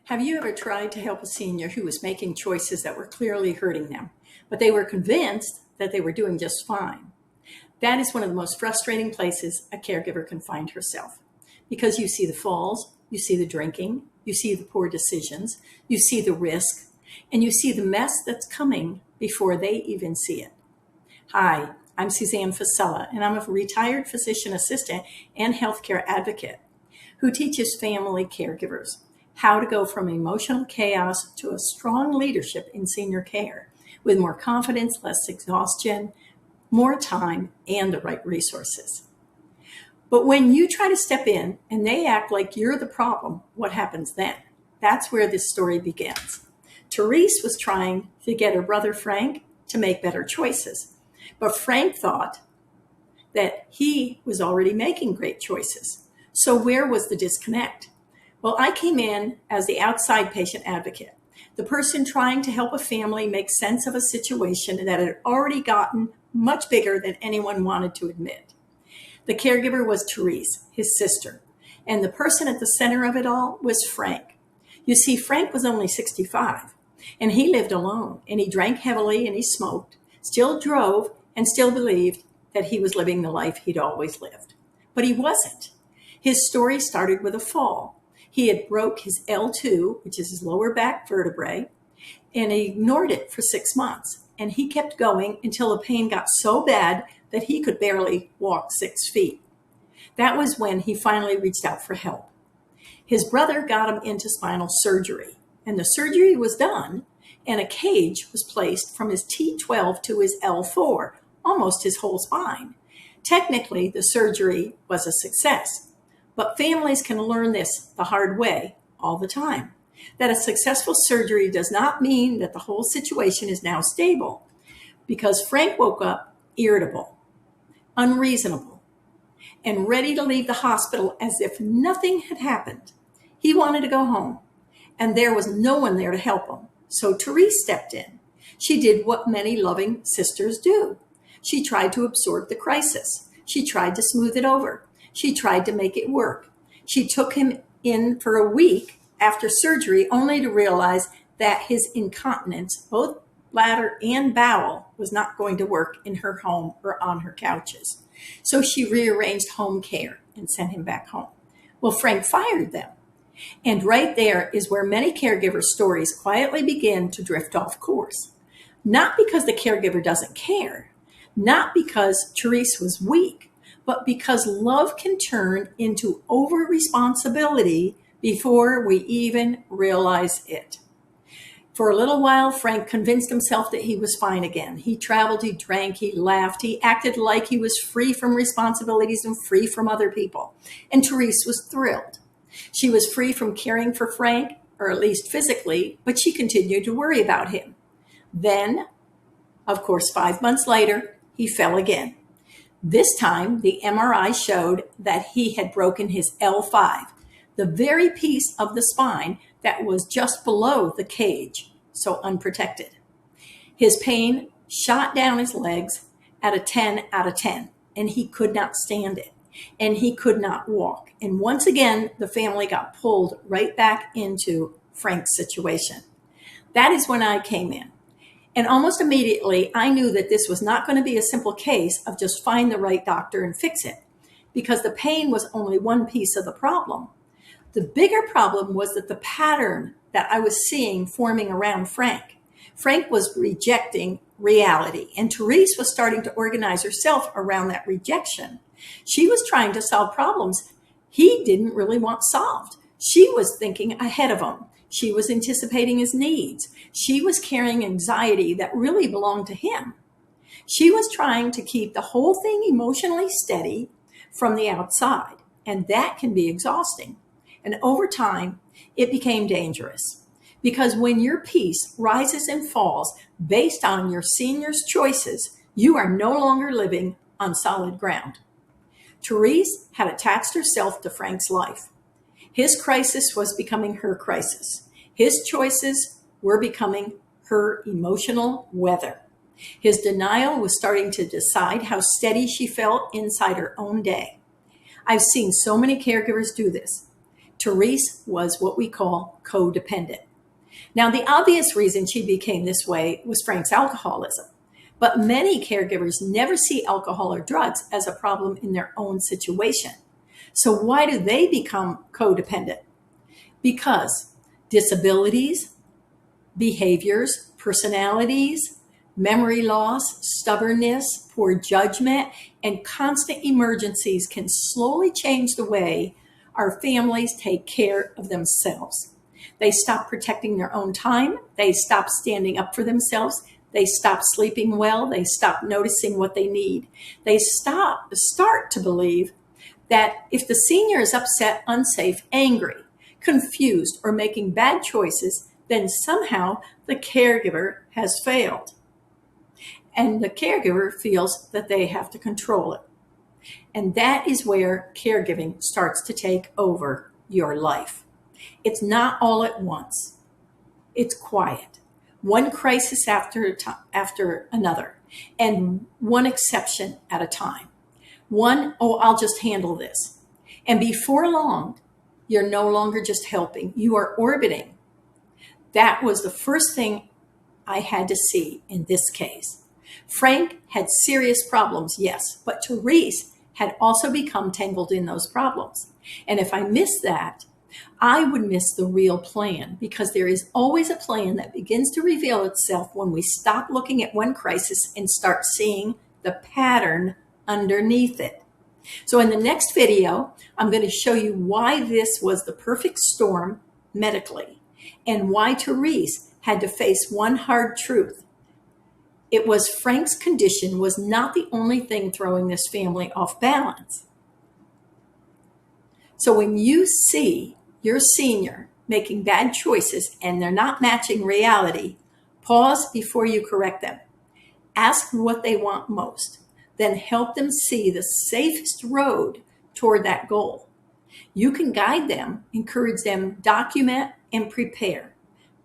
Have you ever tried to help a senior who was making choices that were clearly hurting them, but they were convinced that they were doing just fine? That is one of the most frustrating places a caregiver can find herself, because you see the falls, you see the drinking, you see the poor decisions, you see the risk, and you see the mess that's coming before they even see it. Hi, I'm Suzanne Fasella, and I'm a retired physician assistant and healthcare advocate who teaches family caregivers how to go from emotional chaos to a strong leadership in senior care with more confidence, less exhaustion, more time, and the right resources. But when you try to step in and they act like you're the problem, what happens then? That's where this story begins. Therese was trying to get her brother Frank to make better choices, but Frank thought that he was already making great choices. So where was the disconnect? Well, I came in as the outside patient advocate, the person trying to help a family make sense of a situation that had already gotten much bigger than anyone wanted to admit. The caregiver was Therese, his sister, and the person at the center of it all was Frank. You see, Frank was only 65, and he lived alone, and he drank heavily, and he smoked, still drove, and still believed that he was living the life he'd always lived. But he wasn't. His story started with a fall. He had broke his L2, which is his lower back vertebrae, and he ignored it for 6 months. And he kept going until the pain got so bad that he could barely walk 6 feet. That was when he finally reached out for help. His brother got him into spinal surgery, and the surgery was done, and a cage was placed from his T12 to his L4, almost his whole spine. Technically, the surgery was a success. But families can learn this the hard way all the time, that a successful surgery does not mean that the whole situation is now stable, because Frank woke up irritable, unreasonable, and ready to leave the hospital as if nothing had happened. He wanted to go home, and there was no one there to help him. So Therese stepped in. She did what many loving sisters do. She tried to absorb the crisis. She tried to smooth it over. She tried to make it work. She took him in for a week after surgery, only to realize that his incontinence, both bladder and bowel, was not going to work in her home or on her couches. So she rearranged home care and sent him back home. Well, Frank fired them. And right there is where many caregiver stories quietly begin to drift off course. Not because the caregiver doesn't care, not because Therese was weak, but because love can turn into over-responsibility before we even realize it. For a little while, Frank convinced himself that he was fine again. He traveled, he drank, he laughed, he acted like he was free from responsibilities and free from other people. And Therese was thrilled. She was free from caring for Frank, or at least physically, but she continued to worry about him. Then, of course, 5 months later, he fell again. This time, the MRI showed that he had broken his L5, the very piece of the spine that was just below the cage, so unprotected. His pain shot down his legs at a 10 out of 10, and he could not stand it, and he could not walk. And once again, the family got pulled right back into Frank's situation. That is when I came in. And almost immediately, I knew that this was not going to be a simple case of just find the right doctor and fix it, because the pain was only one piece of the problem. The bigger problem was that the pattern that I was seeing forming around Frank. Frank was rejecting reality, and Therese was starting to organize herself around that rejection. She was trying to solve problems he didn't really want solved. She was thinking ahead of him. She was anticipating his needs. She was carrying anxiety that really belonged to him. She was trying to keep the whole thing emotionally steady from the outside, and that can be exhausting. And over time, it became dangerous, because when your piece rises and falls based on your senior's choices, you are no longer living on solid ground. Therese had attached herself to Frank's life. His crisis was becoming her crisis. His choices were becoming her emotional weather. His denial was starting to decide how steady she felt inside her own day. I've seen so many caregivers do this. Therese was what we call codependent. Now, the obvious reason she became this way was Frank's alcoholism, but many caregivers never see alcohol or drugs as a problem in their own situation. So why do they become codependent? Because disabilities, behaviors, personalities, memory loss, stubbornness, poor judgment, and constant emergencies can slowly change the way our families take care of themselves. They stop protecting their own time. They stop standing up for themselves. They stop sleeping well. They stop noticing what they need. They start to believe that if the senior is upset, unsafe, angry, confused, or making bad choices, then somehow the caregiver has failed. And the caregiver feels that they have to control it. And that is where caregiving starts to take over your life. It's not all at once. It's quiet. One crisis after another, and one exception at a time. I'll just handle this. And before long, you're no longer just helping. You are orbiting. That was the first thing I had to see in this case. Frank had serious problems, yes, but Therese had also become tangled in those problems. And if I missed that, I would miss the real plan, because there is always a plan that begins to reveal itself when we stop looking at one crisis and start seeing the pattern underneath it. So in the next video, I'm going to show you why this was the perfect storm medically, and why Therese had to face one hard truth. It was Frank's condition was not the only thing throwing this family off balance. So when you see your senior making bad choices and they're not matching reality, pause before you correct them. Ask what they want most, then help them see the safest road toward that goal. You can guide them, encourage them, document, and prepare,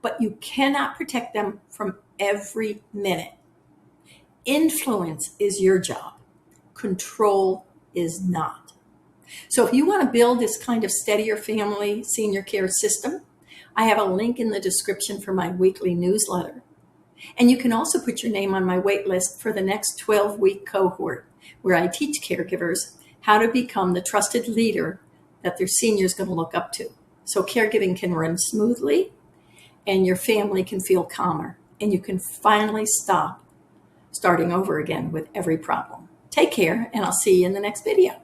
but you cannot protect them from every minute. Influence is your job. Control is not. So if you want to build this kind of steadier family senior care system, I have a link in the description for my weekly newsletter. And you can also put your name on my wait list for the next 12-week cohort, where I teach caregivers how to become the trusted leader that their senior is going to look up to. So caregiving can run smoothly, and your family can feel calmer, and you can finally stop starting over again with every problem. Take care, and I'll see you in the next video.